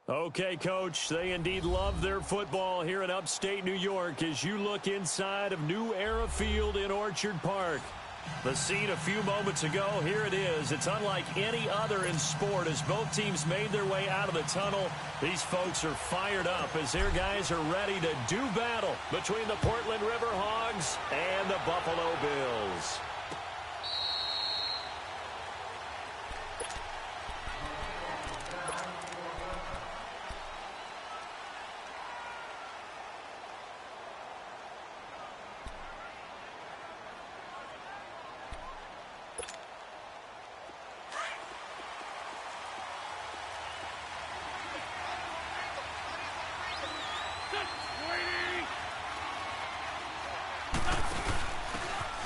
Okay, Coach, they indeed love their football here in upstate New York as you look inside of New Era Field in Orchard Park. The scene a few moments ago, here it is. It's unlike any other in sport as both teams made their way out of the tunnel. These folks are fired up as their guys are ready to do battle between the Portland River Hogs and the Buffalo Bills.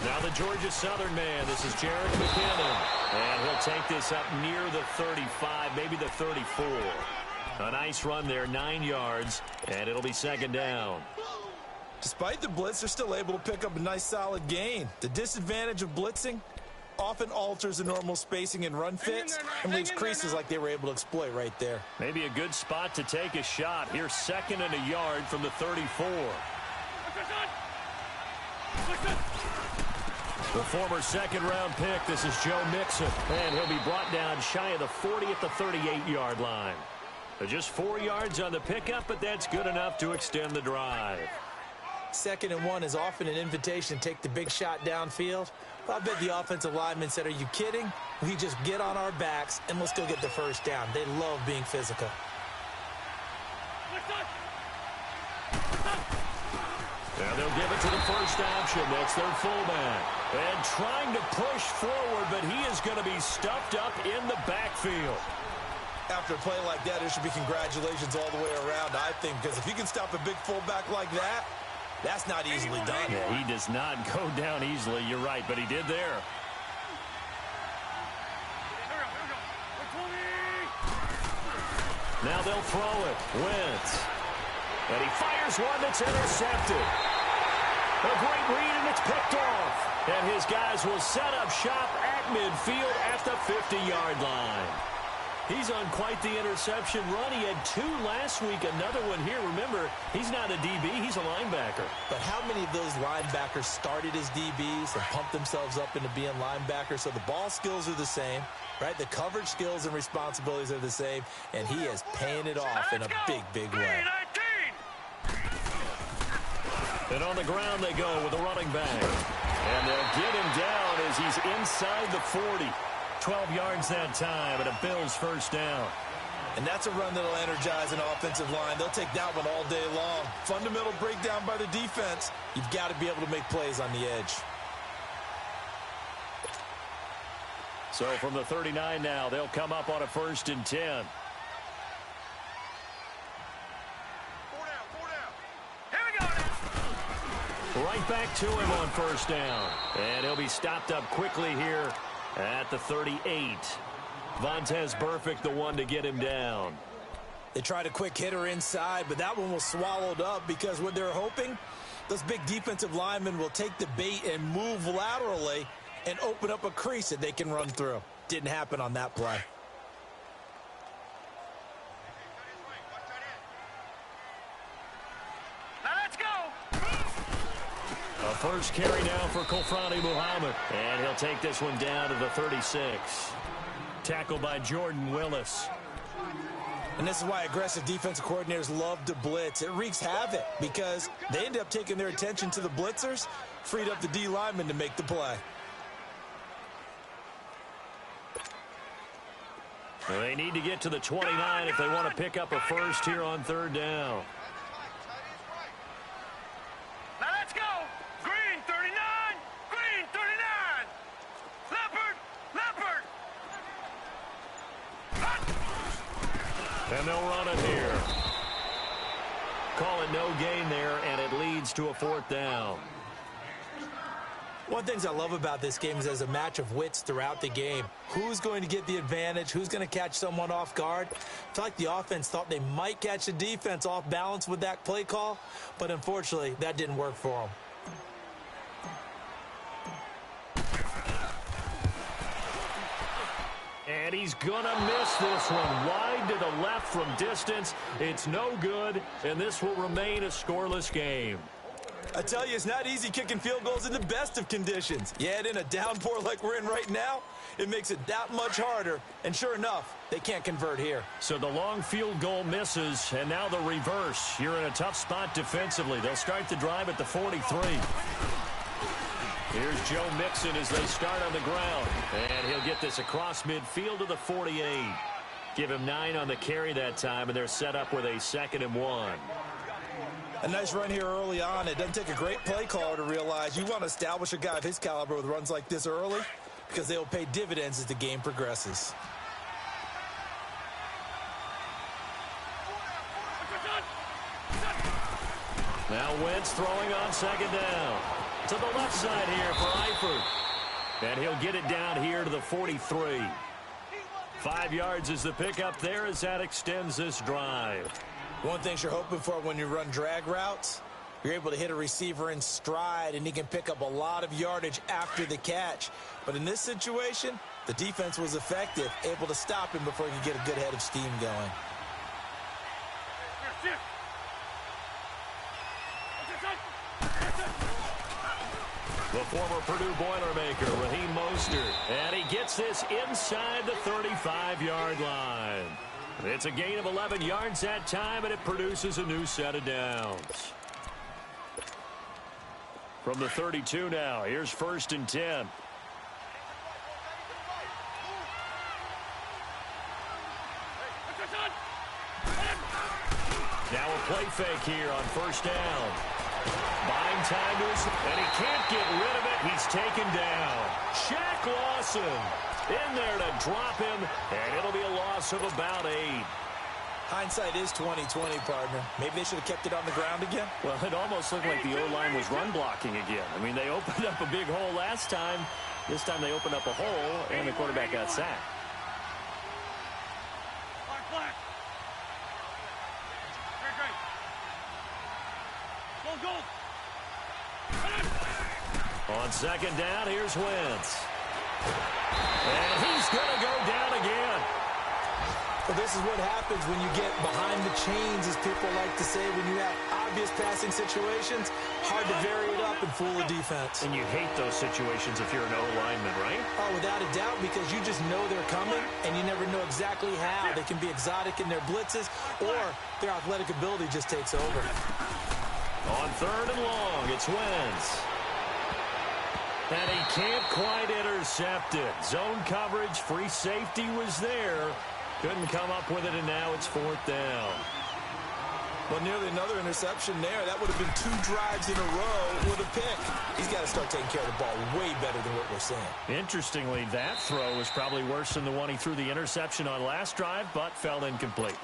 Now the Georgia Southern man, this is Jared McKinnon. And he'll take this up near the 35, maybe the 34. A nice run there, 9 yards, and it'll be second down. Despite the blitz, they're still able to pick up a nice solid gain. The disadvantage of blitzing often alters the normal spacing and run fits and leaves creases like they were able to exploit right there. Maybe a good spot to take a shot. Here's second and a yard from the 34. The former second-round pick, this is Joe Mixon. And he'll be brought down shy of the 40 at the 38-yard line. Just 4 yards on the pickup, but that's good enough to extend the drive. 2nd and 1 is often an invitation to take the big shot downfield. Well, I bet the offensive lineman said, are you kidding? We just get on our backs and let's go get the first down. They love being physical. And they'll give it to the first option. That's their fullback. And trying to push forward, but he is going to be stuffed up in the backfield. After a play like that, there should be congratulations all the way around, I think, because if you can stop a big fullback like that, that's not easily done. Yeah, he does not go down easily. You're right, but he did there. Now they'll throw it. Wentz. And he fires one that's intercepted. A great read, and it's picked off. And his guys will set up shop at midfield at the 50-yard line. He's on quite the interception run. He had 2 last week, another one here. Remember, he's not a DB, he's a linebacker. But how many of those linebackers started as DBs and pumped themselves up into being linebackers? So the ball skills are the same, right? The coverage skills and responsibilities are the same, and he is paying it off in a big, big way. And on the ground they go with the running back. And they'll get him down as he's inside the 40. 12 yards that time, and a Bills first down. And that's a run that'll energize an offensive line. They'll take that one all day long. Fundamental breakdown by the defense. You've got to be able to make plays on the edge. So from the 39 now, they'll come up on a 1st and 10. Right back to him on 1st down. And he'll be stopped up quickly here at the 38. Vontaze Burfict, the one to get him down. They tried a quick hitter inside, but that one was swallowed up because what they're hoping, those big defensive linemen will take the bait and move laterally and open up a crease that they can run through. Didn't happen on that play. A first carry now for Kofrani Muhammad. And he'll take this one down to the 36. Tackled by Jordan Willis. And this is why aggressive defensive coordinators love to blitz. It wreaks havoc because they end up taking their attention to the blitzers, freed up the D lineman to make the play. Well, they need to get to the 29 if they want to pick up a first here on 3rd down. Now let's go. Green 39. Green 39. Leopard. And they'll run it here. Call it no gain there, and it leads to a 4th down. One of the things I love about this game is there's a match of wits throughout the game. Who's going to get the advantage? Who's going to catch someone off guard? I feel like the offense thought they might catch the defense off balance with that play call, but unfortunately, that didn't work for them. And he's going to miss this one. Wide to the left from distance. It's no good, and this will remain a scoreless game. I tell you, it's not easy kicking field goals in the best of conditions. You add in a downpour like we're in right now, it makes it that much harder. And sure enough, they can't convert here. So the long field goal misses, and now the reverse. You're in a tough spot defensively. They'll start the drive at the 43. Here's Joe Mixon as they start on the ground. And he'll get this across midfield to the 48. Give him 9 on the carry that time, and they're set up with a 2nd and 1. A nice run here early on. It doesn't take a great play caller to realize you want to establish a guy of his caliber with runs like this early because they will pay dividends as the game progresses. Now Wentz throwing on 2nd down. To the left side here for Eifert. And he'll get it down here to the 43. 5 yards is the pickup there as that extends this drive. One thing you're hoping for when you run drag routes, you're able to hit a receiver in stride and he can pick up a lot of yardage after the catch. But in this situation, the defense was effective, able to stop him before he could get a good head of steam going. The former Purdue Boilermaker, Raheem Mostert. And he gets this inside the 35-yard line. It's a gain of 11 yards that time, and it produces a new set of downs. From the 32 now, here's 1st and 10. Now a play fake here on 1st down. Buying time to his, and he can't get rid of it. He's taken down. Shaq Lawson in there to drop him, and it'll be a loss of about 8. Hindsight is 20/20, partner. Maybe they should have kept it on the ground again. Well, it almost looked like the O-line was run blocking again. I mean, they opened up a big hole last time. This time they opened up a hole, and the quarterback got sacked. On 2nd down, here's Wentz. And he's going to go down again. Well, this is what happens when you get behind the chains, as people like to say, when you have obvious passing situations. Hard to vary it up and fool a defense. And you hate those situations if you're an O-lineman, right? Oh, without a doubt, because you just know they're coming, and you never know exactly how. They can be exotic in their blitzes, or their athletic ability just takes over. On 3rd and long, it's Wentz. And he can't quite intercept it. Zone coverage, free safety was there. Couldn't come up with it, and now it's 4th down. Well, nearly another interception there. That would have been 2 drives in a row with a pick. He's got to start taking care of the ball way better than what we're seeing. Interestingly, that throw was probably worse than the one he threw the interception on last drive, but fell incomplete.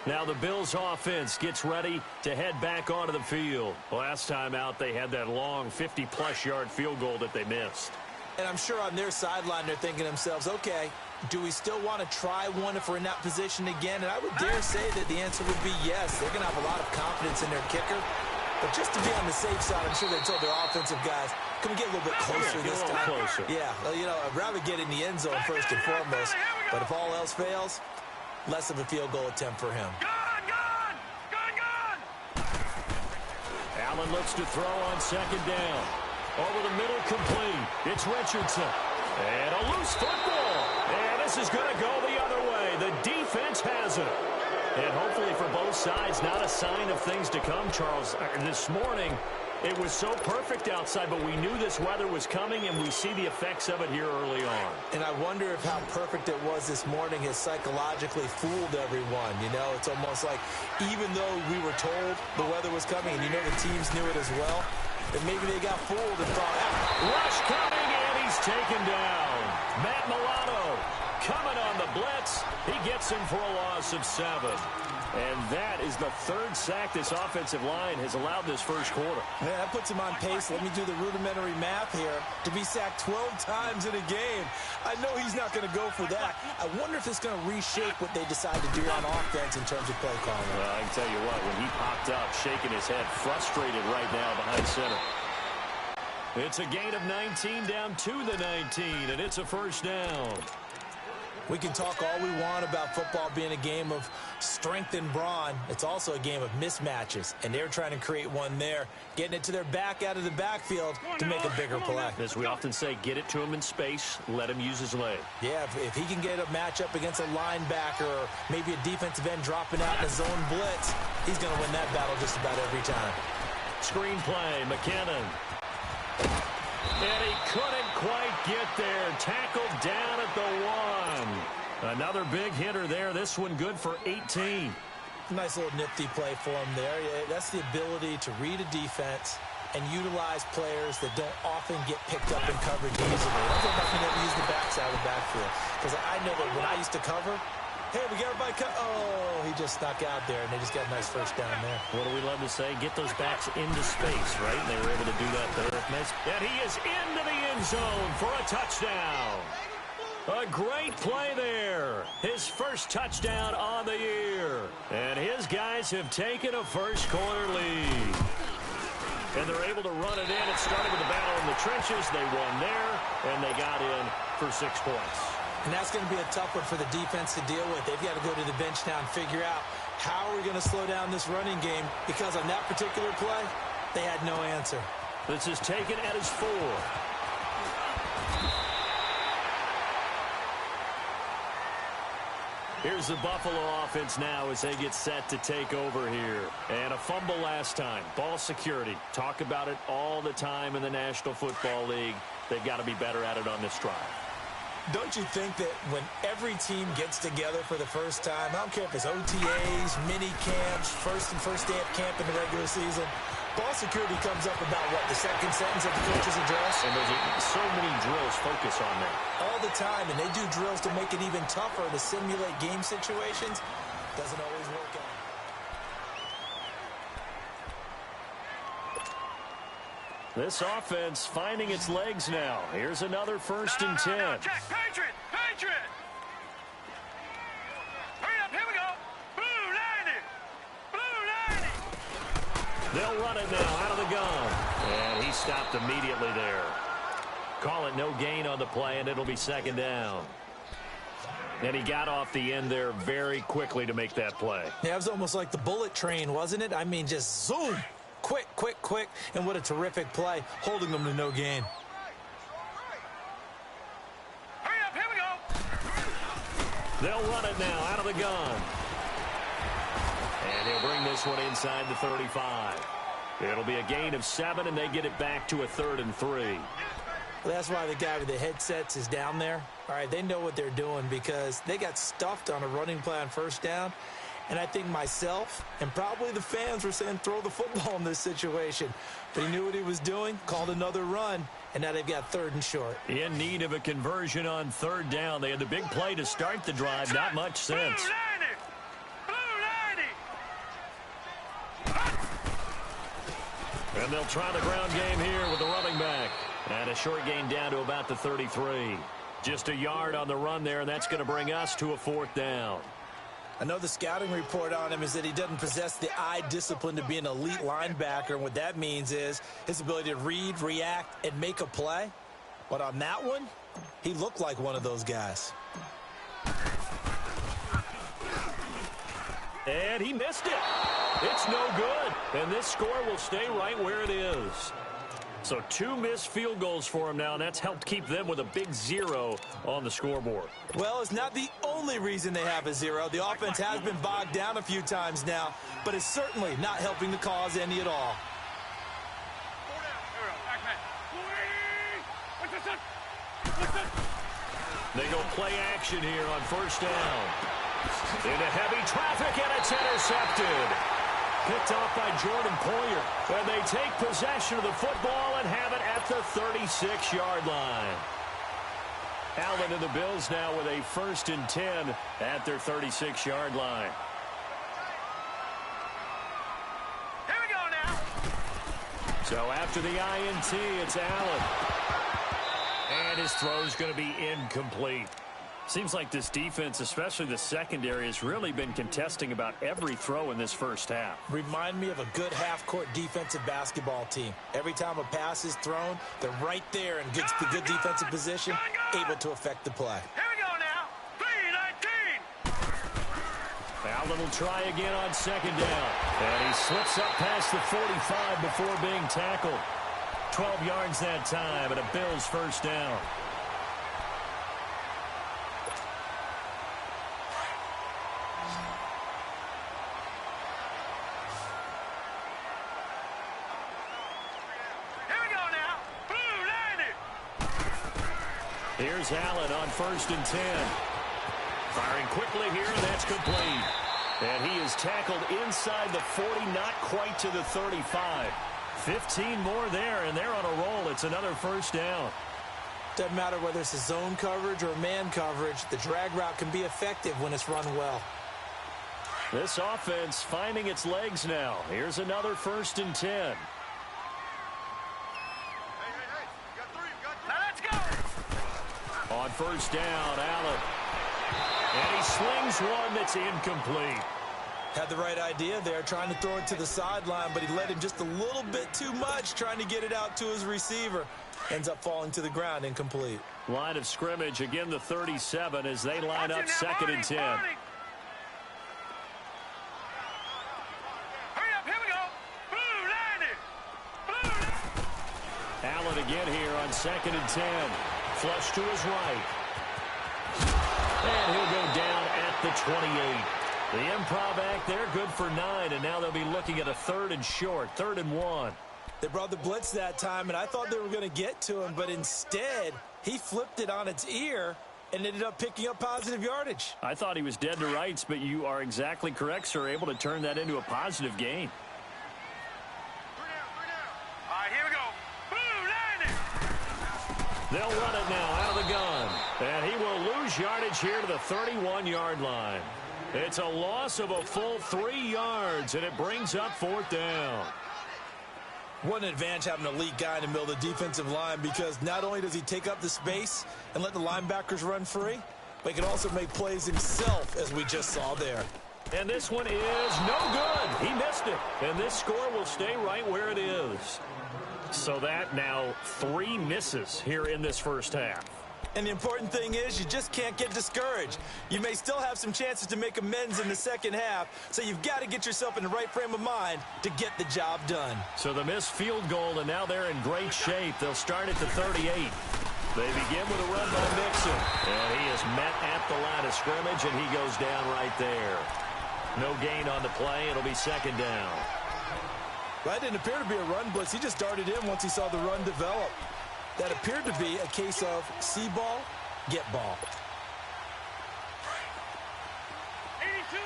Now the Bills offense gets ready to head back onto the field. Last time out, they had that long 50-plus yard field goal that they missed. And I'm sure on their sideline, they're thinking to themselves, okay, do we still want to try one if we're in that position again? And I would dare say that the answer would be yes. They're going to have a lot of confidence in their kicker. But just to be on the safe side, I'm sure they told their offensive guys, can we get a little bit closer this time? Closer. Yeah, well, you know, I'd rather get in the end zone first and foremost. But if all else fails, less of a field goal attempt for him. Allen looks to throw on 2nd down. Over the middle, complete. It's Richardson. And a loose football. And this is going to go the other way. The defense has it. And hopefully for both sides, not a sign of things to come, Charles. This morning, it was so perfect outside, but we knew this weather was coming, and we see the effects of it here early on. And I wonder if how perfect it was this morning has psychologically fooled everyone. You know, it's almost like even though we were told the weather was coming, and you know the teams knew it as well, that maybe they got fooled and thought, rush coming, and he's taken down. Matt Milano coming on the blitz. He gets him for a loss of 7. And that is the 3rd sack this offensive line has allowed this first quarter. Yeah, that puts him on pace. Let me do the rudimentary math here. To be sacked 12 times in a game, I know he's not going to go for that. I wonder if it's going to reshape what they decide to do on offense in terms of play calling. Well, I can tell you what, when he popped up, shaking his head, frustrated right now behind center. It's a gain of 19 down to the 19, and it's a 1st down. We can talk all we want about football being a game of strength and brawn. It's also a game of mismatches, and they're trying to create one there, getting it to their back out of the backfield to make a bigger play. As we often say, get it to him in space, let him use his leg. Yeah, if he can get a matchup against a linebacker or maybe a defensive end dropping out in a zone blitz, he's going to win that battle just about every time. Screen play, McKinnon. And he couldn't quite get there. Tackled down at the 1. Another big hitter there. This one good for 18. Nice little nifty play for him there. Yeah, that's the ability to read a defense and utilize players that don't often get picked up in coverage easily. I'm talking about being able to use the backside of the backfield. Because I know that when I used to cover, hey, we got everybody cut. Oh, he just snuck out there, and they just got a nice first down there. What do we love to say? Get those backs into space, right? And they were able to do that there. Nice. And he is into the end zone for a touchdown. A great play there. His first touchdown on the year. And his guys have taken a first-quarter lead. And they're able to run it in. It started with a battle in the trenches. They won there, and they got in for 6 points. And that's going to be a tough one for the defense to deal with. They've got to go to the bench now and figure out how are we going to slow down this running game, because on that particular play, they had no answer. This is taken at his 4. Here's the Buffalo offense now as they get set to take over here. And a fumble last time. Ball security. Talk about it all the time in the National Football League. They've got to be better at it on this drive. Don't you think that when every team gets together for the first time, I don't care if it's OTAs, mini camps, first day of camp in the regular season, ball security comes up about, what, the second sentence of the coach's address? And there's so many drills focus on that. All the time, and they do drills to make it even tougher to simulate game situations. Doesn't always work out. This offense finding its legs now. Here's another 1st and 10. No, check. Patriot! Patriot! Hurry up, here we go! Blue 90! Blue 90! They'll run it now out of the gun. And he stopped immediately there. Call it no gain on the play, and it'll be 2nd down. And he got off the end there very quickly to make that play. Yeah, it was almost like the bullet train, wasn't it? I mean, just zoom! Quick, quick, quick, and what a terrific play, holding them to no gain. Hurry up, here we go! They'll run it now out of the gun. And he'll bring this one inside the 35. It'll be a gain of 7, and they get it back to a 3rd and 3. Well, that's why the guy with the headsets is down there. All right, they know what they're doing because they got stuffed on a running play on 1st down. And I think myself and probably the fans were saying throw the football in this situation. But he knew what he was doing, called another run, and now they've got 3rd and short. In need of a conversion on 3rd down. They had the big play to start the drive. Not much sense. Blue 90! And they'll try the ground game here with the running back. And a short gain down to about the 33. Just a yard on the run there, and that's going to bring us to a 4th down. I know the scouting report on him is that he doesn't possess the eye discipline to be an elite linebacker. And what that means is his ability to read, react, and make a play. But on that one, he looked like one of those guys. And he missed it. It's no good. And this score will stay right where it is. So 2 missed field goals for him now, and that's helped keep them with a big 0 on the scoreboard. Well, it's not the only reason they have a 0. The offense has been bogged down a few times now, but it's certainly not helping the cause any at all. They go play action here on 1st down. Into heavy traffic, and it's intercepted. Picked off by Jordan Poyer. And they take possession of the football and have it at the 36-yard line. Allen and the Bills now with a 1st and 10 at their 36-yard line. Here we go now! So after the INT, it's Allen. And his throw is going to be incomplete. Seems like this defense, especially the secondary, has really been contesting about every throw in this first half. Remind me of a good half-court defensive basketball team. Every time a pass is thrown, they're right there in good defensive position, able to affect the play. Here we go now! 3, Allen will try again on second down. And he slips up past the 45 before being tackled. 12 yards that time, and a Bills first down. Here we go now. Blue landed. Here's Allen on 1st and 10. Firing quickly here, and that's complete. And he is tackled inside the 40, not quite to the 35. 15 more there, and they're on a roll. It's another first down. Doesn't matter whether it's a zone coverage or man coverage. The drag route can be effective when it's run well. This offense finding its legs now. Here's another 1st and 10. Now let's go. On 1st down, Allen. And he slings one that's incomplete. Had the right idea there, trying to throw it to the sideline, but he let him just a little bit too much, trying to get it out to his receiver. Ends up falling to the ground, incomplete. Line of scrimmage, again the 37 as they line up 2nd and 10. Hurry up, here we go. Blue landed. Blue. Allen again here on 2nd and 10. Flush to his right. And he'll go down at the 28. The improv act there, good for 9, and now they'll be looking at a 3rd and short, 3rd and 1. They brought the blitz that time, and I thought they were going to get to him, but instead, he flipped it on its ear and ended up picking up positive yardage. I thought he was dead to rights, but you are exactly correct, sir, able to turn that into a positive gain. All right, here we go. Blue landed. They'll run it now out of the gun, and he will lose yardage here to the 31-yard line. It's a loss of a full 3 yards, and it brings up 4th down. What an advantage having an elite guy in the middle of the defensive line, because not only does he take up the space and let the linebackers run free, but he can also make plays himself, as we just saw there. And this one is no good. He missed it. And this score will stay right where it is. So that now 3 misses here in this first half. And the important thing is you just can't get discouraged. You may still have some chances to make amends in the second half, so you've got to get yourself in the right frame of mind to get the job done. So the missed field goal, and now they're in great shape. They'll start at the 38. They begin with a run by Mixon. And he is met at the line of scrimmage, and he goes down right there. No gain on the play. It'll be 2nd down. That didn't appear to be a run blitz. He just darted in once he saw the run develop. That appeared to be a case of see ball, get ball. 82,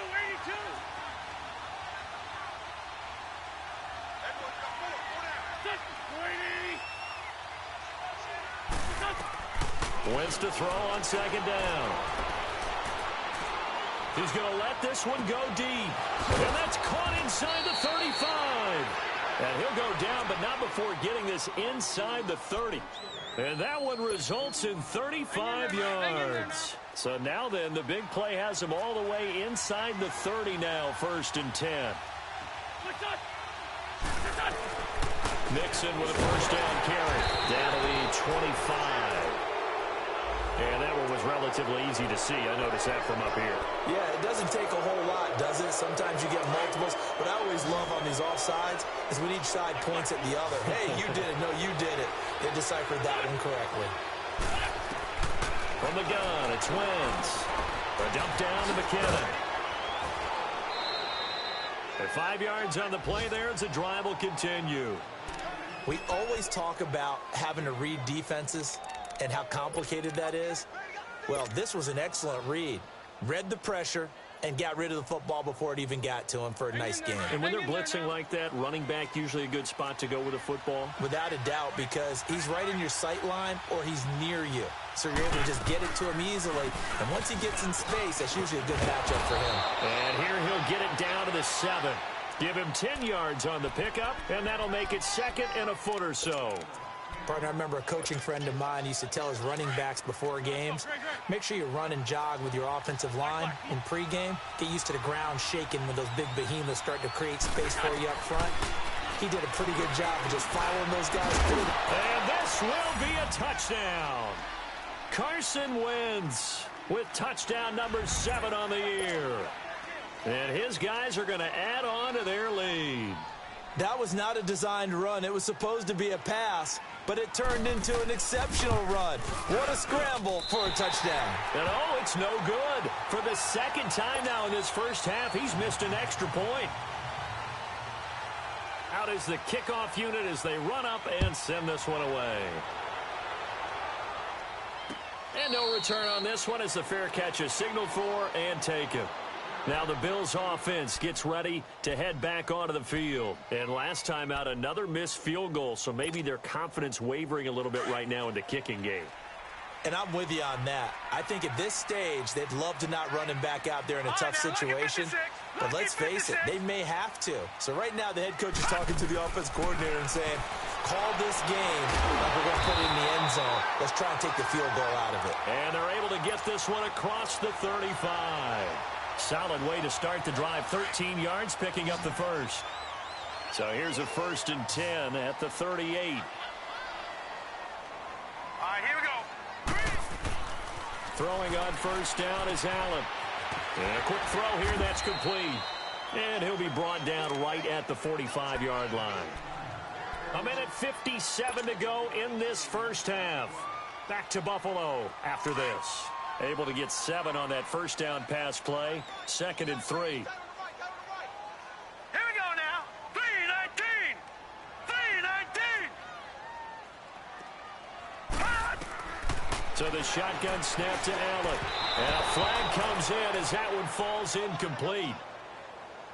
82. Wins to throw on 2nd down. He's going to let this one go deep. And that's caught inside the 35. And he'll go down, but not before getting this inside the 30. And that one results in 35 yards. So now then, the big play has him all the way inside the 30 now, 1st and 10. Mixon with a first down carry. Down to the 25. And that one was relatively easy to see. I noticed that from up here. Yeah, it doesn't take a whole lot, does it? Sometimes you get multiples. What I always love on these offsides is when each side points at the other. Hey, you did it. No, you did it. They deciphered that one correctly. From the gun, it's Wentz. A dump down to McKinnon. At 5 yards on the play there, as the drive will continue. We always talk about having to read defenses and how complicated that is. Well, this was an excellent read. Read the pressure and got rid of the football before it even got to him for a nice game. And when they're blitzing like that, running back usually a good spot to go with a football? Without a doubt, because he's right in your sight line or he's near you. So you're able to just get it to him easily. And once he gets in space, that's usually a good matchup for him. And here he'll get it down to the 7. Give him 10 yards on the pickup, and that'll make it 2nd and a foot or so. Partner, I remember a coaching friend of mine used to tell his running backs before games, make sure you run and jog with your offensive line in pregame. Get used to the ground shaking when those big behemoths start to create space for you up front. He did a pretty good job of just following those guys through. And this will be a touchdown. Carson Wentz with touchdown number 7 on the year. And his guys are going to add on to their lead. That was not a designed run. It was supposed to be a pass, but it turned into an exceptional run. What a scramble for a touchdown. And oh, it's no good. For the second time now in this first half, he's missed an extra point. Out is the kickoff unit as they run up and send this one away. And no return on this one as the fair catch is signaled for and taken. Now the Bills offense gets ready to head back onto the field. And last time out, another missed field goal, so maybe their confidence wavering a little bit right now in the kicking game. And I'm with you on that. I think at this stage, they'd love to not run him back out there in a tough situation. But let's face it, they may have to. So right now, the head coach is talking to the offense coordinator and saying, call this game like we're going to put it in the end zone. Let's try and take the field goal out of it. And they're able to get this one across the 35. Solid way to start the drive. 13 yards, picking up the first. So here's a 1st and 10 at the 38. All right, here we go. Throwing on first down is Allen. And a quick throw here, that's complete. And he'll be brought down right at the 45-yard line. A minute 57 to go in this first half. Back to Buffalo after this. Able to get 7 on that first down pass play. 2nd and 3. Here we go now. 3-19. 3-19. So the shotgun snap to Allen. And a flag comes in as that one falls incomplete.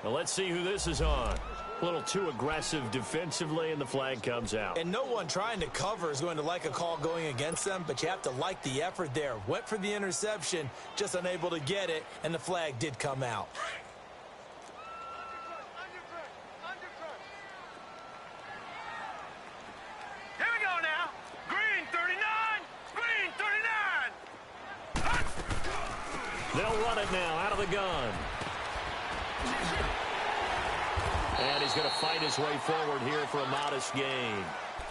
Well, let's see who this is on. A little too aggressive defensively, and the flag comes out. And no one trying to cover is going to like a call going against them, but you have to like the effort there. Went for the interception, just unable to get it, and the flag did come out. Here we go now. Green 39. Green 39. They'll run it now out of the gun. And he's going to fight his way forward here for a modest gain.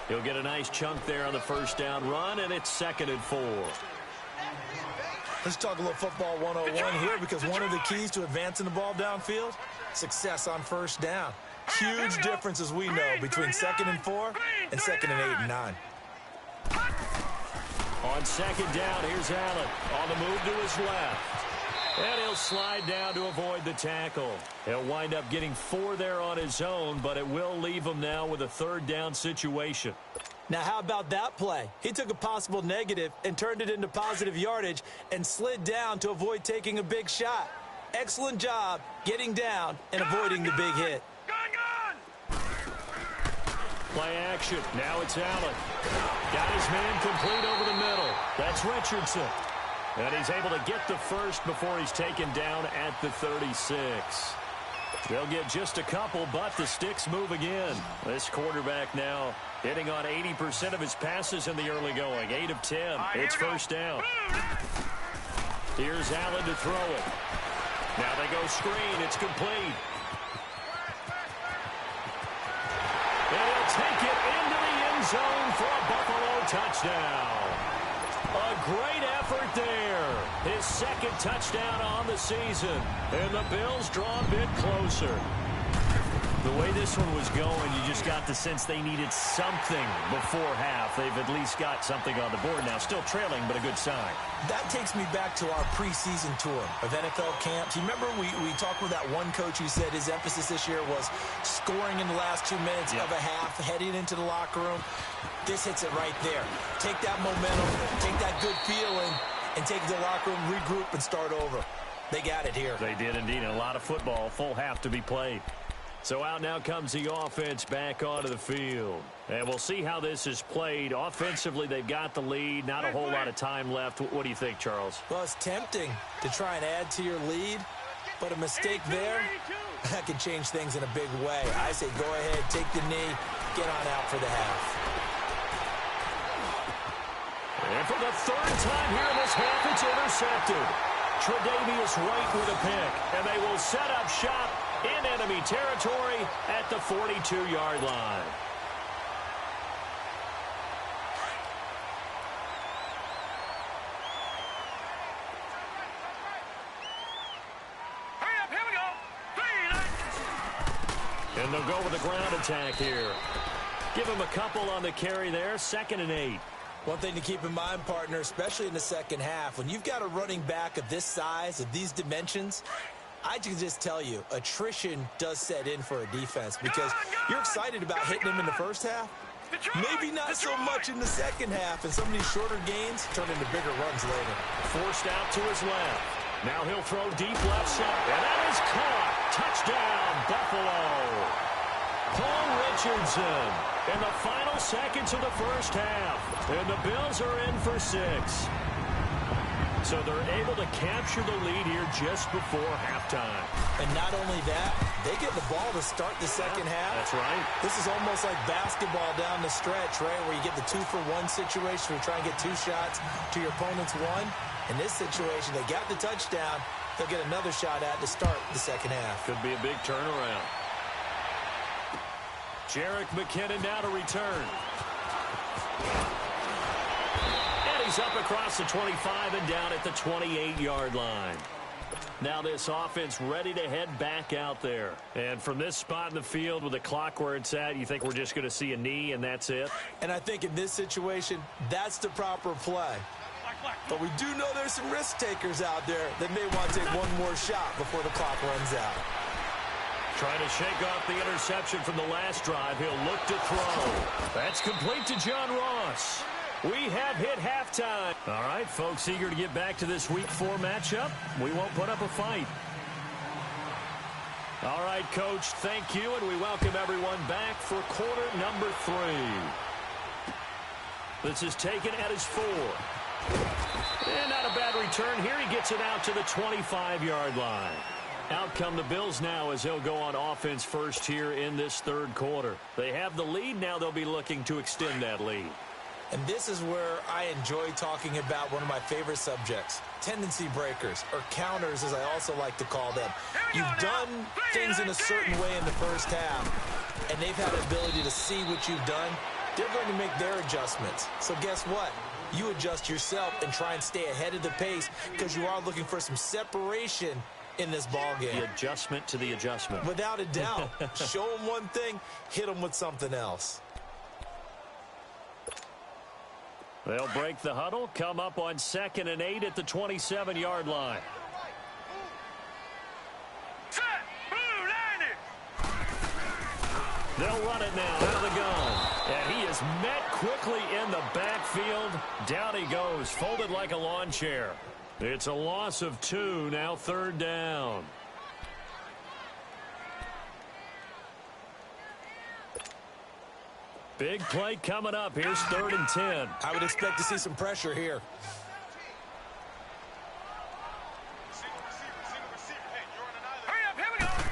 He'll get a nice chunk there on the first down run, and it's 2nd and 4. Let's talk a little football 101 here, because one of the keys to advancing the ball downfield, success on first down. Huge difference, as we know, between 2nd and 4 and 2nd and 8 and 9. On 2nd down, here's Allen on the move to his left. And he'll slide down to avoid the tackle. He'll wind up getting 4 there on his own, but it will leave him now with a 3rd down situation. Now, how about that play? He took a possible negative and turned it into positive yardage and slid down to avoid taking a big shot. Excellent job getting down and avoiding the big hit. Gun. Play action. Now it's Allen. Got his man complete over the middle. That's Richardson. And he's able to get the first before he's taken down at the 36. They'll get just a couple, but the sticks move again. This quarterback now hitting on 80% of his passes in the early going. 8 of 10. It's first down. Here's Allen to throw it. Now they go screen. It's complete. And he'll take it into the end zone for a Buffalo touchdown. A great effort there. His 2nd touchdown on the season. And the Bills draw a bit closer. The way this one was going, you just got the sense they needed something before half. They've at least got something on the board now. Still trailing, but a good sign. That takes me back to our preseason tour of NFL camps. You remember we talked with that one coach who said his emphasis this year was scoring in the last 2 minutes of a half, heading into the locker room. This hits it right there. Take that momentum, take that good feeling, and take it to the locker room, regroup, and start over. They got it here. They did indeed. A lot of football, full half to be played. So out now comes the offense back onto the field. And we'll see how this is played. Offensively, they've got the lead. Not a whole lot of time left. What do you think, Charles? Well, it's tempting to try and add to your lead, but a mistake there, that can change things in a big way. I say go ahead, take the knee, get on out for the half. And for the 3rd time here in this half, it's intercepted. Tre'Davious White with a pick, and they will set up shop in enemy territory at the 42-yard line. Hurry up, here we go. And they'll go with a ground attack here. Give him a couple on the carry there. 2nd and 8. One thing to keep in mind, partner, especially in the second half, when you've got a running back of this size, of these dimensions, I can just tell you, attrition does set in for a defense because you're excited about hitting him in the first half. Maybe not so much in the second half, and some of these shorter gains turn into bigger runs later. Forced out to his left. Now he'll throw deep left side, and that is caught. Touchdown, Buffalo. Paul Richardson in the final seconds of the first half, and the Bills are in for 6. So they're able to capture the lead here just before halftime. And not only that, they get the ball to start the second half. That's right. This is almost like basketball down the stretch, right, where you get the 2-for-1 situation where you try and get 2 shots to your opponent's 1. In this situation, they got the touchdown. They'll get another shot at to start the second half. Could be a big turnaround. Jerick McKinnon now to return. And he's up across the 25 and down at the 28-yard line. Now this offense ready to head back out there. And from this spot in the field with the clock where it's at, you think we're just going to see a knee and that's it? And I think in this situation, that's the proper play. But we do know there's some risk takers out there that may want to take one more shot before the clock runs out. Trying to shake off the interception from the last drive. He'll look to throw. That's complete to John Ross. We have hit halftime. All right, folks, eager to get back to this Week 4 matchup. We won't put up a fight. All right, Coach, thank you, and we welcome everyone back for quarter number 3. This is taken at his 4. And not a bad return here. He gets it out to the 25-yard line. Out come the Bills now as they'll go on offense first here in this third quarter. They have the lead. Now they'll be looking to extend that lead. And this is where I enjoy talking about one of my favorite subjects, tendency breakers, or counters as I also like to call them. You've done things in a certain way in the first half, and they've had the ability to see what you've done. They're going to make their adjustments. So guess what? You adjust yourself and try and stay ahead of the pace because you are looking for some separation in this ball game. The adjustment to the adjustment. Without a doubt. Show them one thing, hit them with something else. They'll break the huddle, come up on 2nd and 8 at the 27-yard line. They'll run it now out of the gun. And he is met quickly in the backfield. Down he goes, folded like a lawn chair. It's a loss of 2, now 3rd down. Big play coming up. Here's 3rd and 10. I would expect to see some pressure here.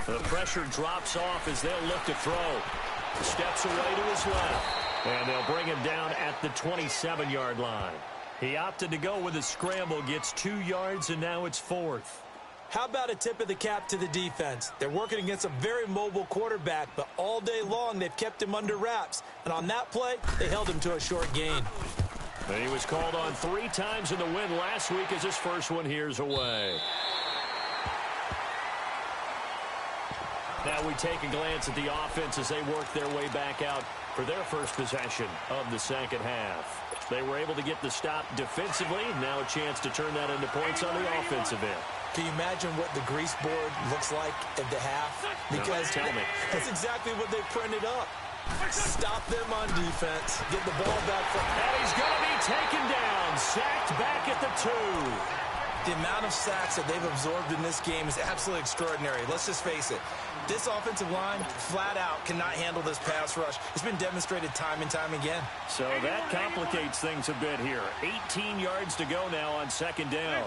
The pressure drops off as they'll look to throw. Steps away to his left. And they'll bring him down at the 27-yard line. He opted to go with a scramble, gets 2 yards, and now it's 4th. How about a tip of the cap to the defense? They're working against a very mobile quarterback, but all day long they've kept him under wraps. And on that play, they held him to a short gain. And he was called on 3 times in the win last week as his first one here's away. Now we take a glance at the offense as they work their way back out for their first possession of the second half. They were able to get the stop defensively. Now a chance to turn that into points on the offensive end. Can you imagine what the grease board looks like at the half? Because no, tell me. That's exactly what they printed up. Stop them on defense. Get the ball back from. And he's going to be taken down. Sacked back at the 2. The amount of sacks that they've absorbed in this game is absolutely extraordinary. Let's just face it. This offensive line, flat out, cannot handle this pass rush. It's been demonstrated time and time again. So that complicates things a bit here. 18 yards to go now on 2nd down.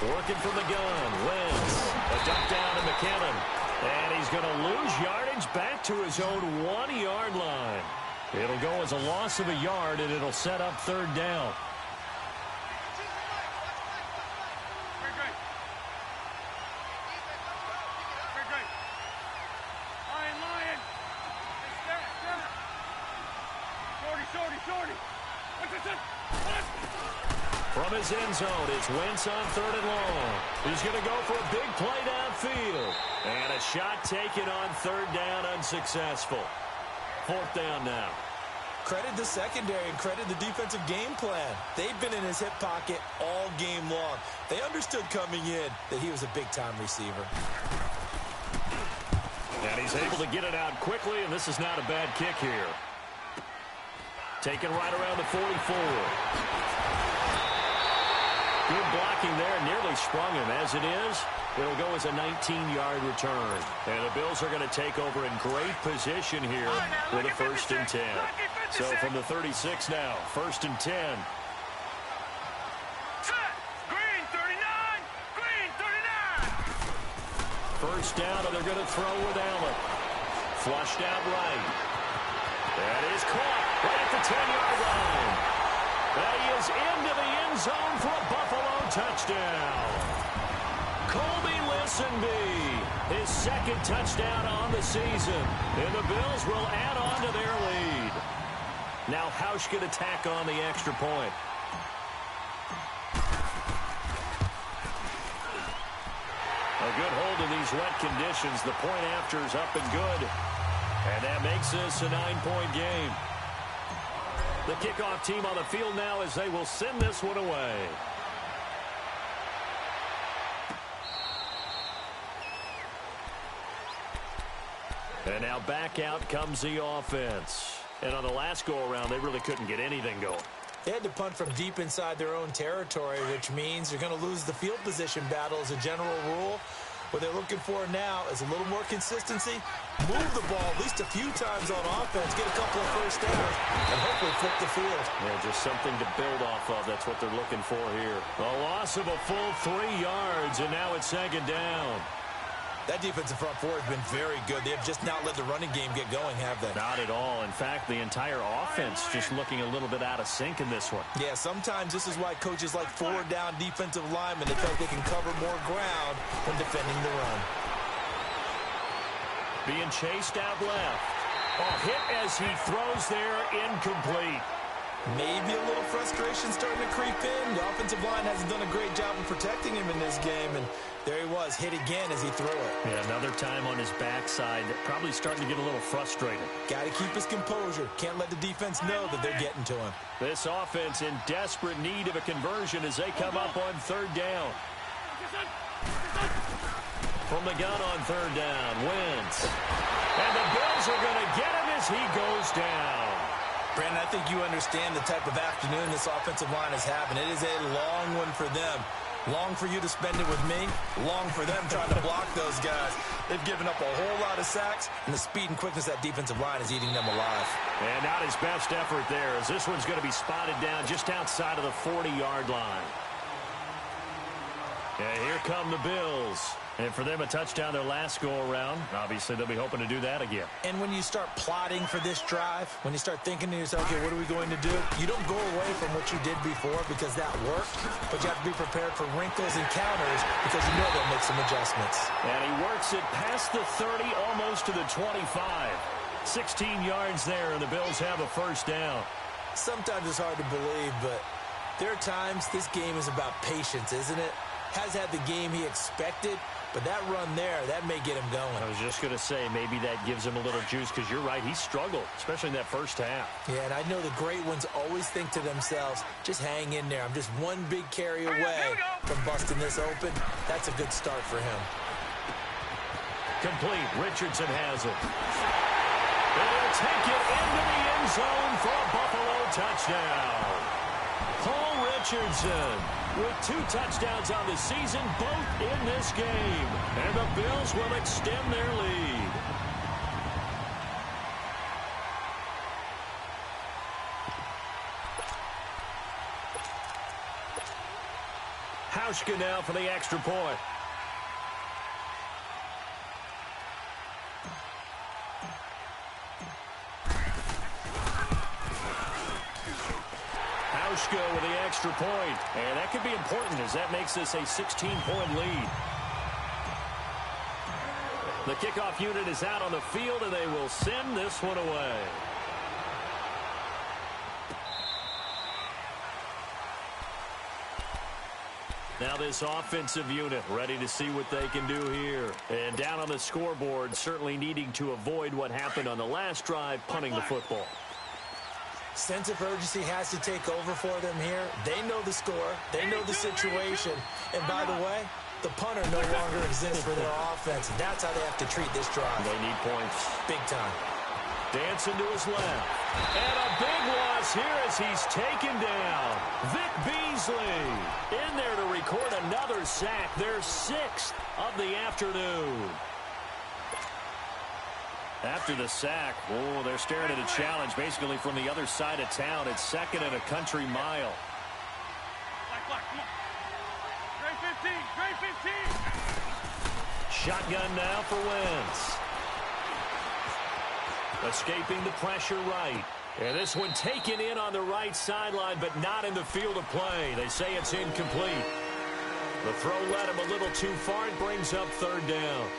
Working from the gun. Wentz. A dump down to McKinnon. And he's going to lose yardage back to his own 1-yard line. It'll go as a loss of a yard, and it'll set up 3rd down. From his end zone, it's Wentz on 3rd and long. He's going to go for a big play downfield. And a shot taken on 3rd down, unsuccessful. 4th down now. Credit the secondary and credit the defensive game plan. They've been in his hip pocket all game long. They understood coming in that he was a big-time receiver. And he's able to get it out quickly, and this is not a bad kick here. Taken right around the 44. Good blocking there, nearly sprung him. As it is, it'll go as a 19-yard return. And the Bills are going to take over in great position here with a 1st and 10. So from the 36 now, 1st and 10. Green 39. Green 39. First down, and they're going to throw with Allen. Flushed out right. That is caught right at the 10-yard line. And he is into the end zone for a Buffalo touchdown. Colby Listenby, his 2nd touchdown on the season. And the Bills will add on to their lead. Now House going to tack on the extra point. A good hold in these wet conditions. The point after is up and good. And that makes this a 9-point game. The kickoff team on the field now as they will send this one away. And now back out comes the offense. And on the last go-around, they really couldn't get anything going. They had to punt from deep inside their own territory, which means they're going to lose the field position battle as a general rule. What they're looking for now is a little more consistency, move the ball at least a few times on offense, get a couple of first downs, and hopefully flip the field. Yeah, just something to build off of. That's what they're looking for here. A loss of a full 3 yards, and now it's 2nd down. That defensive front four has been very good. They have just not let the running game get going, have they? Not at all. In fact, the entire offense just looking a little bit out of sync in this one. Yeah, sometimes this is why coaches like 4-down defensive linemen. They feel like they can cover more ground when defending the run. Being chased out left. Oh, hit as he throws there, incomplete. Maybe a little frustration starting to creep in. The offensive line hasn't done a great job of protecting him in this game, and there he was, hit again as he threw it. Yeah, another time on his backside, probably starting to get a little frustrated. Got to keep his composure. Can't let the defense know that they're getting to him. This offense in desperate need of a conversion as they come up on 3rd down. From the gun on 3rd down, Wentz. And the Bills are going to get him as he goes down. Brandon, I think you understand the type of afternoon this offensive line is having. It is a long one for them. Long for you to spend it with me. Long for them trying to block those guys. They've given up a whole lot of sacks, and the speed and quickness of that defensive line is eating them alive. And not his best effort there, as this one's going to be spotted down just outside of the 40-yard line. And here come the Bills. And for them, a touchdown their last go-around. Obviously, they'll be hoping to do that again. And when you start plotting for this drive, when you start thinking to yourself, okay, what are we going to do? You don't go away from what you did before because that worked, but you have to be prepared for wrinkles and counters because you know they'll make some adjustments. And he works it past the 30, almost to the 25. 16 yards there, and the Bills have a 1st down. Sometimes it's hard to believe, but there are times this game is about patience, isn't it? Has had the game he expected, but that run there, that may get him going. I was just going to say, maybe that gives him a little juice because you're right, he struggled, especially in that first half. Yeah, and I know the great ones always think to themselves, just hang in there. I'm just one big carry away from busting this open. That's a good start for him. Complete. Richardson has it. They'll take it into the end zone for a Buffalo touchdown. Paul Richardson with 2 touchdowns on the season, both in this game. And the Bills will extend their lead. Hauschka now for the extra point. Hauschka with the extra point. And that could be important as that makes this a 16-point lead. The kickoff unit is out on the field, and they will send this one away. Now this offensive unit ready to see what they can do here. And down on the scoreboard, certainly needing to avoid what happened on the last drive, punting the football. Sense of urgency has to take over for them here. They know the score. They know the situation. And by the way, the punter no longer exists for their offense. That's how they have to treat this drive. They need points. Big time. Dancing to his left. And a big loss here as he's taken down. Vic Beasley in there to record another sack. Their 6th of the afternoon. After the sack, oh, they're staring at a challenge basically from the other side of town. It's 2nd and a country mile. Come on. Trey 15. Shotgun now for Wentz. Escaping the pressure right. And this one taken in on the right sideline, but not in the field of play. They say it's incomplete. The throw led him a little too far. It brings up 3rd down.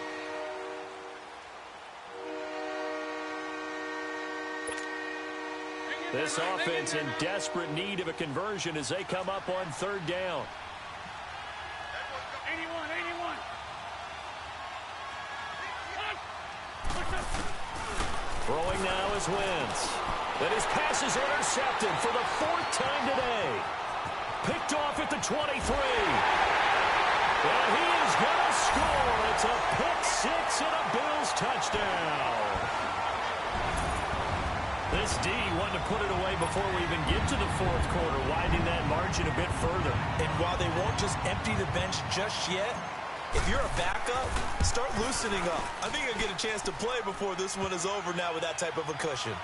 This offense in desperate need of a conversion as they come up on 3rd down. 81. Throwing now is Wentz. And his pass is intercepted for the 4th time today. Picked off at the 23. And he is going to score. It's a pick 6 and a Bills touchdown. This D wanted to put it away before we even get to the 4th quarter, widening that margin a bit further. And while they won't just empty the bench just yet, if you're a backup, start loosening up. I think you'll get a chance to play before this one is over now with that type of a cushion.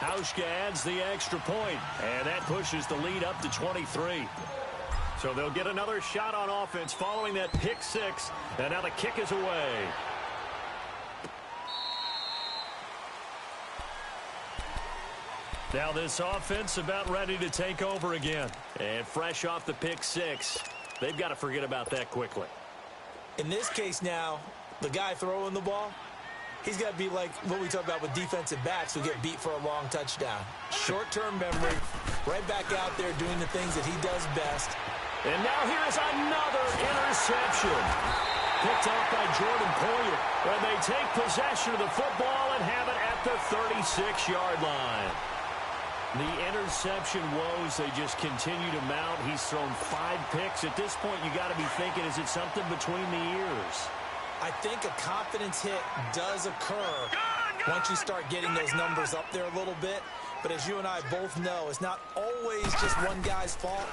Hauschka adds the extra point, and that pushes the lead up to 23. So they'll get another shot on offense following that pick 6, and now the kick is away. Now this offense about ready to take over again. And fresh off the pick 6, they've got to forget about that quickly. In this case now, the guy throwing the ball, he's got to be like what we talk about with defensive backs who get beat for a long touchdown. Short-term memory, right back out there doing the things that he does best. And now here's another interception. Picked off by Jordan Poyer. And they take possession of the football and have it at the 36-yard line. The interception woes, they just continue to mount. He's thrown 5 picks. At this point, you got to be thinking, is it something between the ears? I think a confidence hit does occur once you start getting those numbers up there a little bit. But as you and I both know, it's not always just one guy's fault.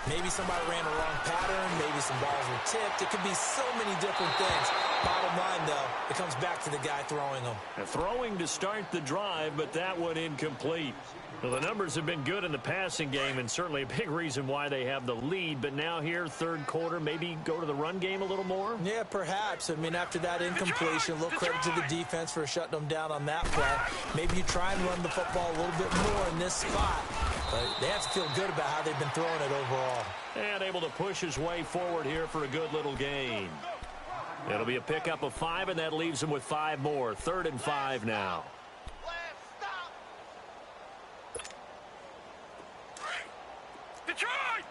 Maybe somebody ran a wrong pattern. Maybe some balls were tipped. It could be so many different things. Bottom line, though, it comes back to the guy throwing them. Throwing to start the drive, but that one incomplete. Well, the numbers have been good in the passing game, and certainly a big reason why they have the lead. But now here, 3rd quarter, maybe go to the run game a little more? Yeah, perhaps. I mean, after that incompletion, a little credit to the defense for shutting them down on that play. Maybe you try and run the football a little bit more in this spot. But they have to feel good about how they've been throwing it overall. And able to push his way forward here for a good little gain. It'll be a pickup of 5, and that leaves him with 5 more. 3rd and 5 now. Detroit!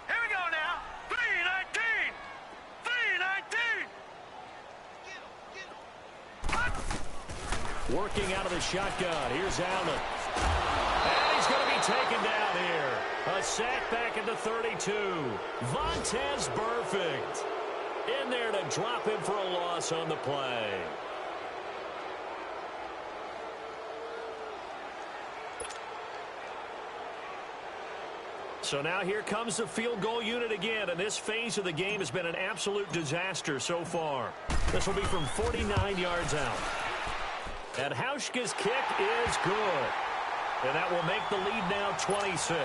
Here we go now. 3-19. Working out of the shotgun. Here's Allen. And he's going to be taken down here. A sack back at the 32. Vontaze Burfict in there to drop him for a loss on the play. So now here comes the field goal unit again, and this phase of the game has been an absolute disaster so far. This will be from 49 yards out. And Hauschka's kick is good. And that will make the lead now 26.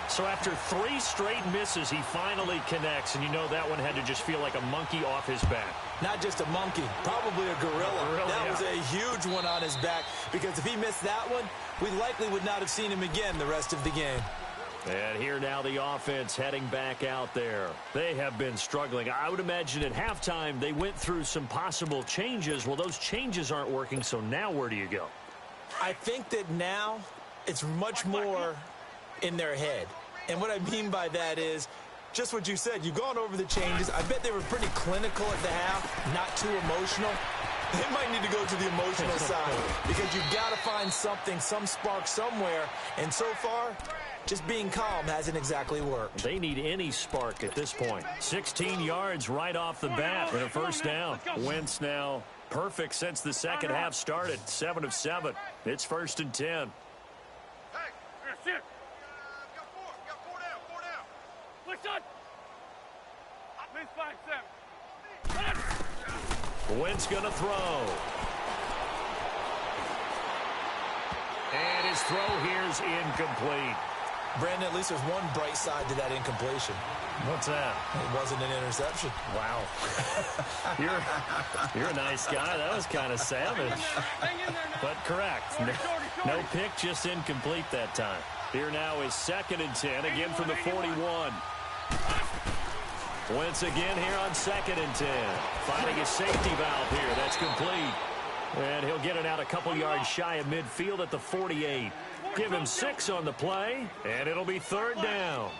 So after 3 straight misses, he finally connects, and you know that one had to just feel like a monkey off his back. Not just a monkey, probably a gorilla. That was a huge one on his back, because if he missed that one, we likely would not have seen him again the rest of the game. And here now the offense heading back out there. They have been struggling. I would imagine at halftime they went through some possible changes. Well, those changes aren't working, so now where do you go? I think that now it's much more in their head. And what I mean by that is just what you said. You've gone over the changes. I bet they were pretty clinical at the half, not too emotional. They might need to go to the emotional side because you've got to find something, some spark somewhere. And so far, just being calm hasn't exactly worked. They need any spark at this point. 16 yards right off the bat and a first down. Wentz now perfect since the second half started. 7 of 7. It's 1st and 10. Hey, shit. Got four down. Listen. Miss 5-7. Wentz going to throw. And his throw here's incomplete. Brandon, at least there's one bright side to that incompletion. What's that? It wasn't an interception. Wow. You're a nice guy. That was kind of savage. But correct. No pick, just incomplete that time. Here now is 2nd and 10, again from the 41. Wentz again here on 2nd and 10. Finding a safety valve here. That's complete. And he'll get it out a couple yards shy of midfield at the 48. Give him 6 on the play, and it'll be 3rd down.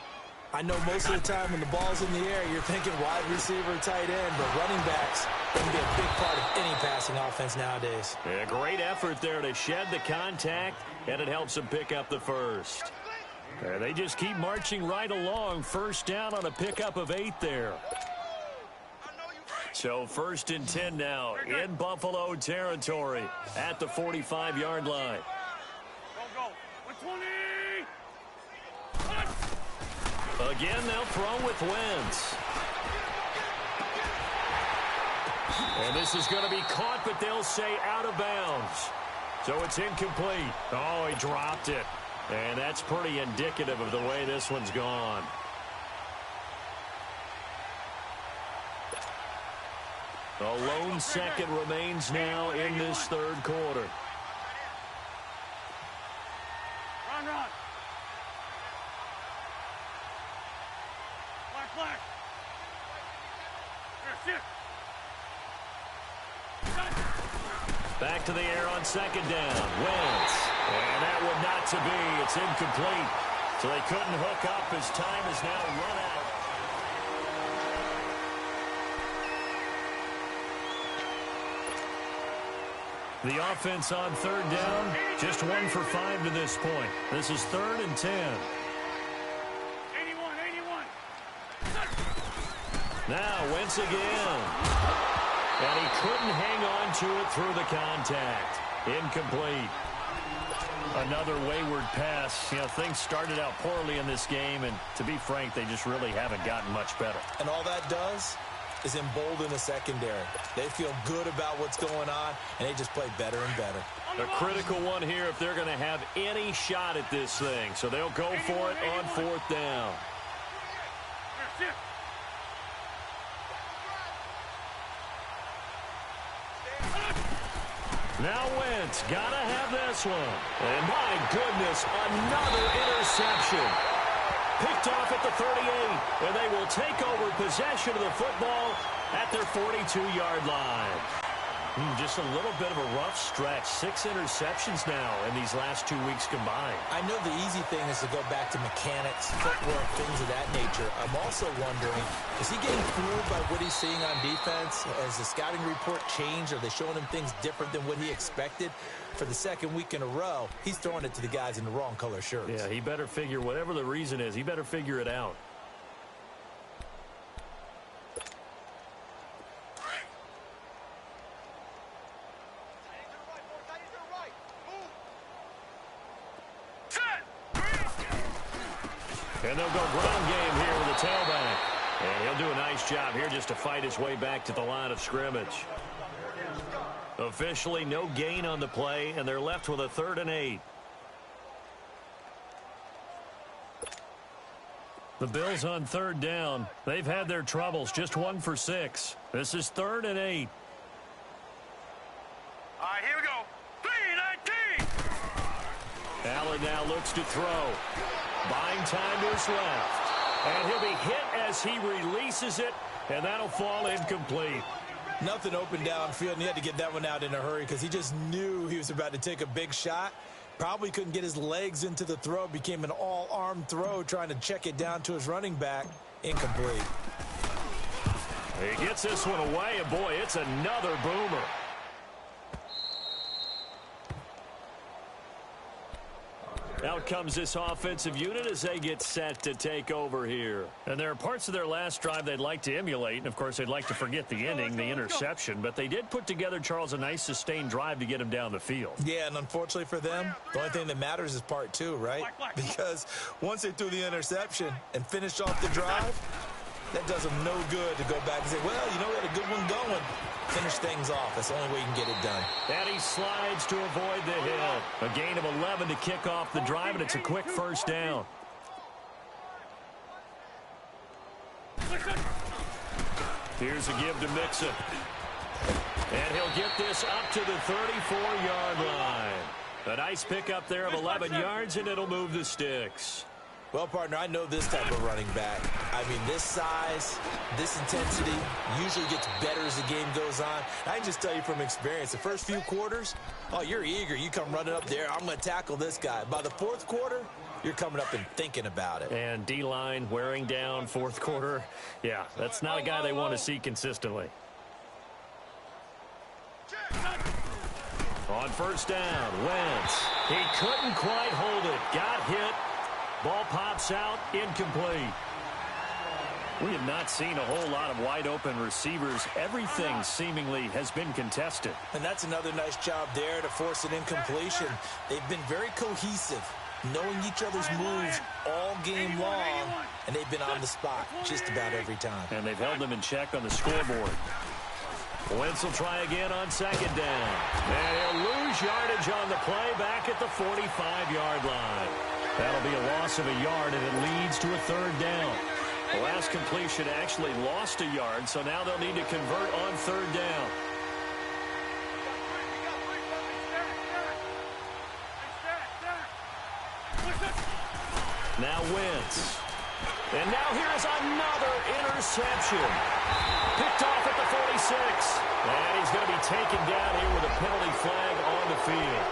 I know most of the time when the ball's in the air, you're thinking wide receiver, tight end, but running backs can be a big part of any passing offense nowadays. A great effort there to shed the contact, and it helps them pick up the first. They just keep marching right along. 1st down on a pickup of 8 there. So 1st and 10 now in Buffalo territory at the 45-yard line. Go. 120. Again, they'll throw with Wentz. And this is going to be caught, but they'll say out of bounds. So it's incomplete. Oh, he dropped it. And that's pretty indicative of the way this one's gone. A lone second remains now in this 3rd quarter. Run. Flash. Here, shit. Back to the air on 2nd down. Wentz. And that one not to be. It's incomplete. So they couldn't hook up as time is now run out. The offense on 3rd down, just 1 for 5 to this point. This is 3rd and 10. 81. Now Wentz again. And he couldn't hang on to it through the contact. Incomplete. Another wayward pass. You know, things started out poorly in this game, and to be frank, they just really haven't gotten much better. And all that does is embolden the secondary. They feel good about what's going on, and they just play better and better. A critical one here if they're going to have any shot at this thing. So they'll go for it on 4th down. Here, shit. Now Wentz, gotta have this one. And my goodness, another interception. Picked off at the 38, and they will take over possession of the football at their 42-yard line. Just a little bit of a rough stretch. 6 interceptions now in these last 2 weeks combined. I know the easy thing is to go back to mechanics, footwork, things of that nature. I'm also wondering, is he getting fooled by what he's seeing on defense? Has the scouting report changed? Are they showing him things different than what he expected? For the 2nd week in a row, he's throwing it to the guys in the wrong color shirts. Yeah, he better figure, whatever the reason is, he better figure it out. And they'll go ground game here with the tailback. And he'll do a nice job here just to fight his way back to the line of scrimmage. Officially, no gain on the play, and they're left with a 3rd and 8. The Bills on 3rd down. They've had their troubles, just 1 for 6. This is 3rd and 8. All right, here we go. 3-19. Allen now looks to throw. Buying time to his left. And he'll be hit as he releases it, and that'll fall incomplete. Nothing open downfield, and he had to get that one out in a hurry because he just knew he was about to take a big shot. Probably couldn't get his legs into the throw. Became an all-arm throw trying to check it down to his running back. Incomplete. He gets this one away, and boy, it's another boomer. Out comes this offensive unit as they get set to take over here. And there are parts of their last drive they'd like to emulate. And, of course, they'd like to forget the ending, the interception. But they did put together, Charles, a nice sustained drive to get him down the field. Yeah, and unfortunately for them, the only thing that matters is part two, right? Because once they threw the interception and finished off the drive, that does them no good to go back and say, well, you know, we had a good one going. Finish things off. That's the only way you can get it done. And he slides to avoid the hit. A gain of 11 to kick off the drive, and it's a quick first down. Here's a give to Mixon. And he'll get this up to the 34-yard line. A nice pickup there of 11 yards, and it'll move the sticks. Well, partner, I know this type of running back. I mean, this size, this intensity usually gets better as the game goes on. I can just tell you from experience, the first few quarters, oh, you're eager. You come running up there, I'm going to tackle this guy. By the fourth quarter, you're coming up and thinking about it. And D-line wearing down fourth quarter. Yeah, that's not a guy they want to see consistently. On first down, Wentz. He couldn't quite hold it. Got hit. Ball pops out, incomplete. We have not seen a whole lot of wide-open receivers. Everything seemingly has been contested. And that's another nice job there to force an incompletion. They've been very cohesive, knowing each other's moves all game long, and they've been on the spot just about every time. And they've held them in check on the scoreboard. Wentz will try again on second down. And he'll lose yardage on the play back at the 45-yard line. That'll be a loss of a yard, and it leads to a third down. The last completion actually lost a yard, so now they'll need to convert on third down. Now Wentz. And now here's another interception. Picked off at the 46. And he's going to be taken down here with a penalty flag on the field.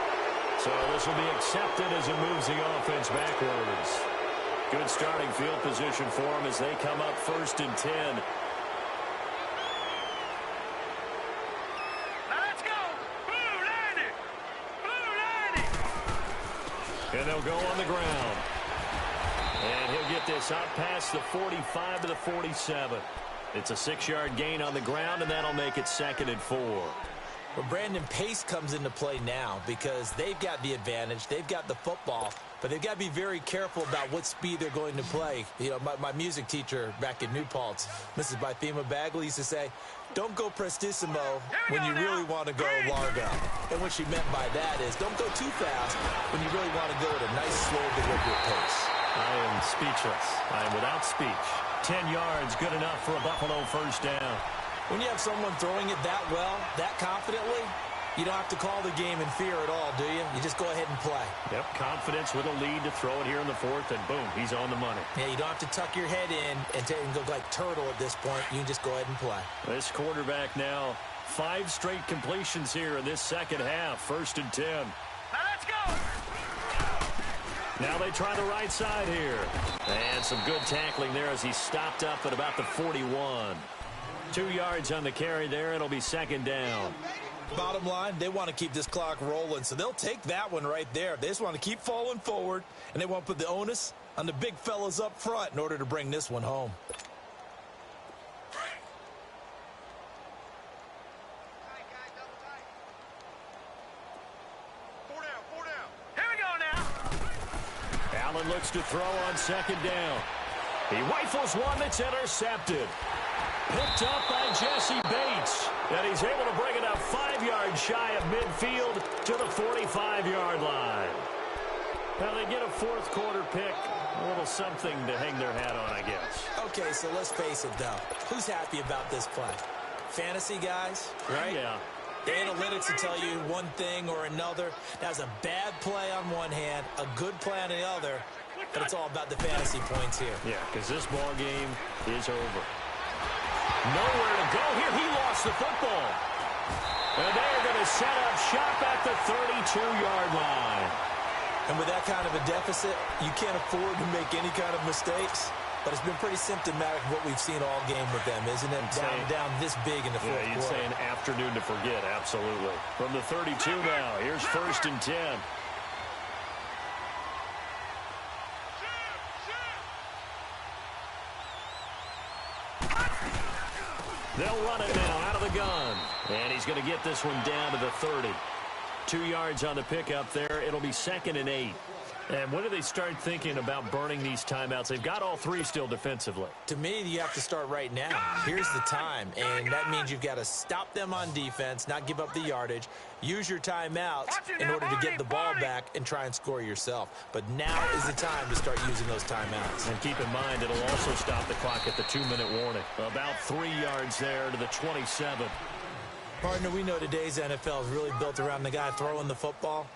So this will be accepted as it moves the offense backwards. Good starting field position for them as they come up first and 10. Let's go! Blue landing! Blue landing! And they'll go on the ground. And he'll get this up past the 45 to the 47. It's a 6-yard gain on the ground, and that'll make it second and 4. Well, Brandon, pace comes into play now because they've got the advantage. They've got the football, but they've got to be very careful about what speed they're going to play. You know, my music teacher back in New Paltz, Mrs. Bythema Bagley, used to say, don't go prestissimo when you really want to go largo. And what she meant by that is don't go too fast when you really want to go at a nice, slow, deliberate pace. I am speechless. I am without speech. 10 yards, good enough for a Buffalo first down. When you have someone throwing it that well, that confidently, you don't have to call the game in fear at all, do you? You just go ahead and play. Yep, confidence with a lead to throw it here in the fourth, and boom, he's on the money. Yeah, you don't have to tuck your head in and go like turtle at this point. You can just go ahead and play. This quarterback now, 5 straight completions here in this second half, first and 10. Let's go! Now they try the right side here. And some good tackling there as he stopped up at about the 41. 2 yards on the carry there. It'll be second down. Bottom line, they want to keep this clock rolling, so they'll take that one right there. They just want to keep falling forward, and they want to put the onus on the big fellas up front in order to bring this one home. Allen looks to throw on second down. He rifles one that's intercepted. Picked up by Jesse Bates. And he's able to bring it up 5 yards shy of midfield to the 45-yard line. Now they get a fourth quarter pick. A little something to hang their hat on, I guess. Okay, so let's face it, though. Who's happy about this play? Fantasy guys, right? Yeah. The analytics will tell you one thing or another. That's a bad play on one hand, a good play on the other, but it's all about the fantasy points here. Yeah, because this ball game is over. Nowhere to go here. He lost the football. And they're going to set up shop at the 32-yard line. And with that kind of a deficit, you can't afford to make any kind of mistakes. But it's been pretty symptomatic of what we've seen all game with them, isn't it? Down this big in the fourth quarter. You'd say an afternoon to forget, absolutely. From the 32 now, here's 1st and 10. They'll run it now out of the gun. And he's going to get this one down to the 30. 2 yards on the pickup there. It'll be 2nd and 8. And when do they start thinking about burning these timeouts? They've got all 3 still defensively. To me, you have to start right now. Here's the time, and that means you've got to stop them on defense, not give up the yardage, use your timeouts in order to get the ball back and try and score yourself. But now is the time to start using those timeouts. And keep in mind, it'll also stop the clock at the 2-minute warning. About 3 yards there to the 27. Partner, we know today's NFL is really built around the guy throwing the football.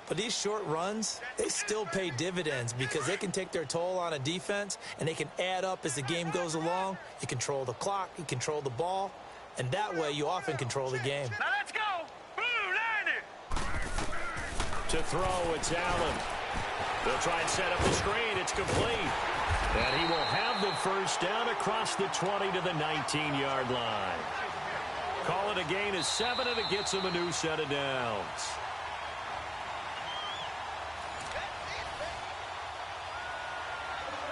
But these short runs, they still pay dividends because they can take their toll on a defense and they can add up as the game goes along. You control the clock, you control the ball, and that way you often control the game. Now let's go. Blue, line it. To throw, it's Allen. They'll try and set up the screen. It's complete. And he will have the first down across the 20 to the 19-yard line. Call it a gain of 7, and it gets him a new set of downs.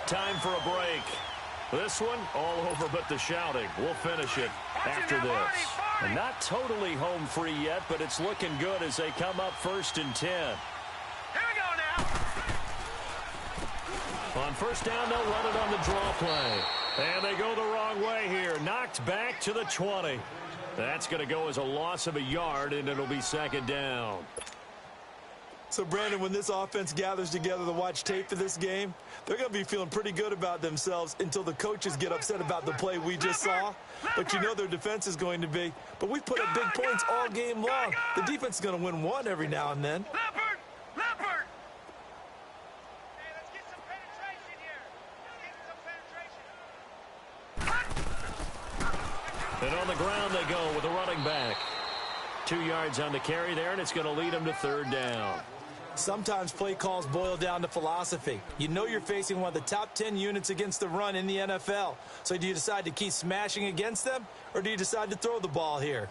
Time for a break. This one, all over but the shouting. We'll finish it after this. And not totally home free yet, but it's looking good as they come up 1st and 10. Here we go now. On 1st down, they'll run it on the draw play. And they go the wrong way here. Knocked back to the 20. That's going to go as a loss of a yard, and it'll be 2nd down. So, Brandon, when this offense gathers together to watch tape for this game, they're going to be feeling pretty good about themselves until the coaches get upset about the play we just saw. But you know their defense is going to be. But we've put up big points all game long. The defense is going to win one every now and then. Leopard! Leopard! Hey, let's get some penetration here. Let's get some penetration. And on the ground they go with a running back. 2 yards on the carry there, and it's going to lead them to 3rd down. Sometimes play calls boil down to philosophy. You know you're facing one of the top 10 units against the run in the NFL. So do you decide to keep smashing against them, or do you decide to throw the ball here?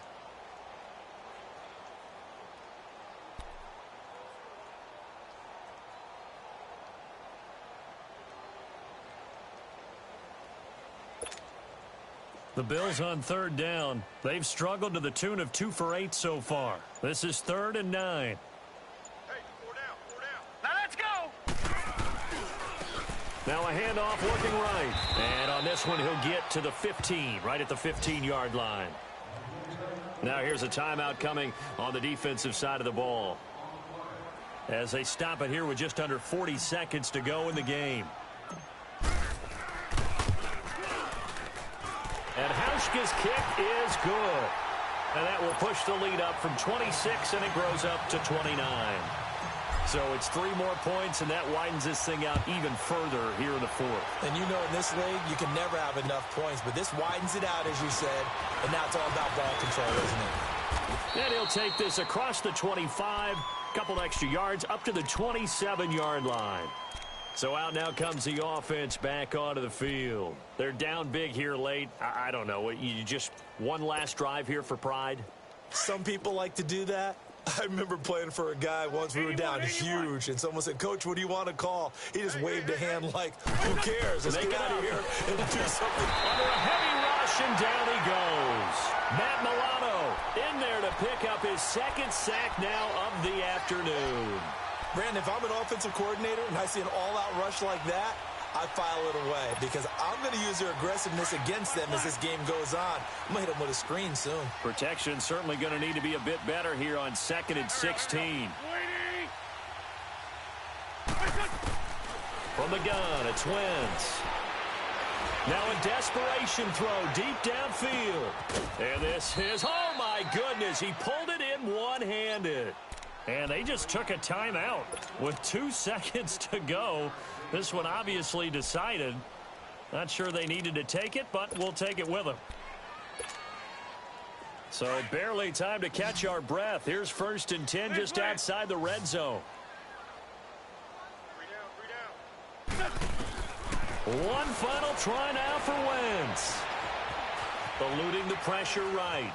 The Bills on 3rd down. They've struggled to the tune of 2 for 8 so far. This is 3rd and 9. Hey, 4 down, 4 down. Now let's go. Now a handoff looking right. And on this one, he'll get to the 15, right at the 15-yard line. Now here's a timeout coming on the defensive side of the ball, as they stop it here with just under 40 seconds to go in the game. And Hauschka's kick is good. And that will push the lead up from 26, and it grows up to 29. So it's 3 more points, and that widens this thing out even further here in the 4th. And you know in this league, you can never have enough points, but this widens it out, as you said, and now it's all about ball control, isn't it? And he'll take this across the 25, couple extra yards, up to the 27-yard line. So out now comes the offense back onto the field. They're down big here late. I don't know. You just one last drive here for pride? Some people like to do that. I remember playing for a guy once. We were down huge, and someone said, "Coach, what do you want to call?" He just waved a hand like, "Who cares? Let's get out of here and do something." Under a heavy rush, and down he goes. Matt Milano in there to pick up his 2nd sack now of the afternoon. Brandon, if I'm an offensive coordinator and I see an all-out rush like that, I file it away because I'm going to use their aggressiveness against them as this game goes on. I'm going to hit them with a screen soon. Protection certainly going to need to be a bit better here on 2nd and 16. From the gun, it's Wentz. Now a desperation throw deep downfield. And this is, oh my goodness, he pulled it in one-handed. And they just took a timeout with 2 seconds to go. This one obviously decided. Not sure they needed to take it, but we'll take it with them. So barely time to catch our breath. Here's 1st and 10 just outside the red zone. One final try now for Wentz. Eluding the pressure right.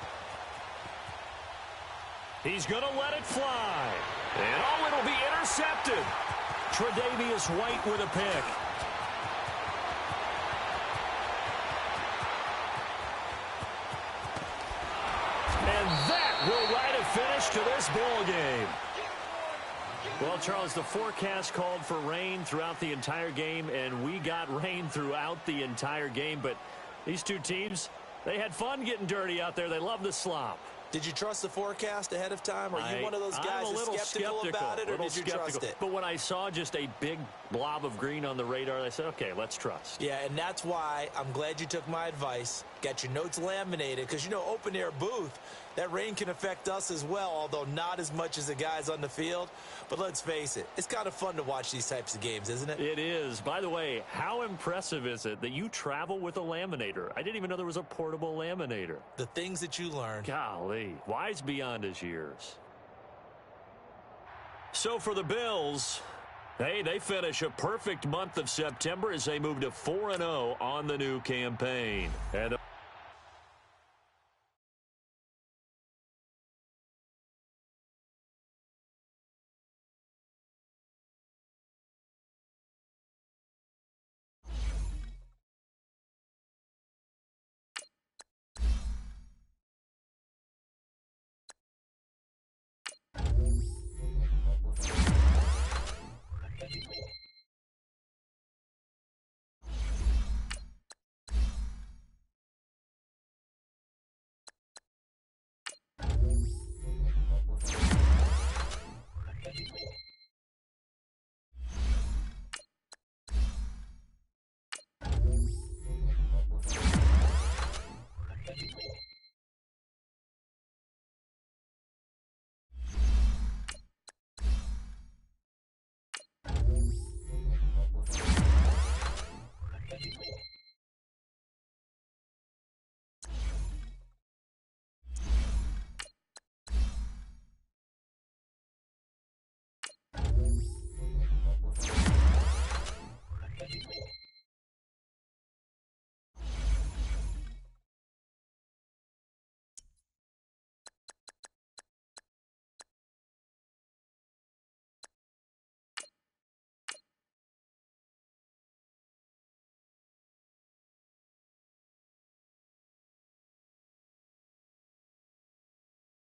He's going to let it fly. And oh, it'll be intercepted. Tre'Davious White with a pick. And that will write a finish to this ball game. Well, Charles, the forecast called for rain throughout the entire game, and we got rain throughout the entire game. But these two teams, they had fun getting dirty out there. They love the slop. Did you trust the forecast ahead of time? Are you one of those guys that's skeptical about it, or did you trust it? But when I saw just a big blob of green on the radar, I said, okay, let's trust. Yeah, and that's why I'm glad you took my advice. Got your notes laminated, because, you know, open-air booth, that rain can affect us as well, although not as much as the guys on the field. But let's face it, it's kind of fun to watch these types of games, isn't it? It is. By the way, how impressive is it that you travel with a laminator? I didn't even know there was a portable laminator. The things that you learn. Golly, wise beyond his years. So for the Bills, hey, they finish a perfect month of September as they move to 4-0 on the new campaign. And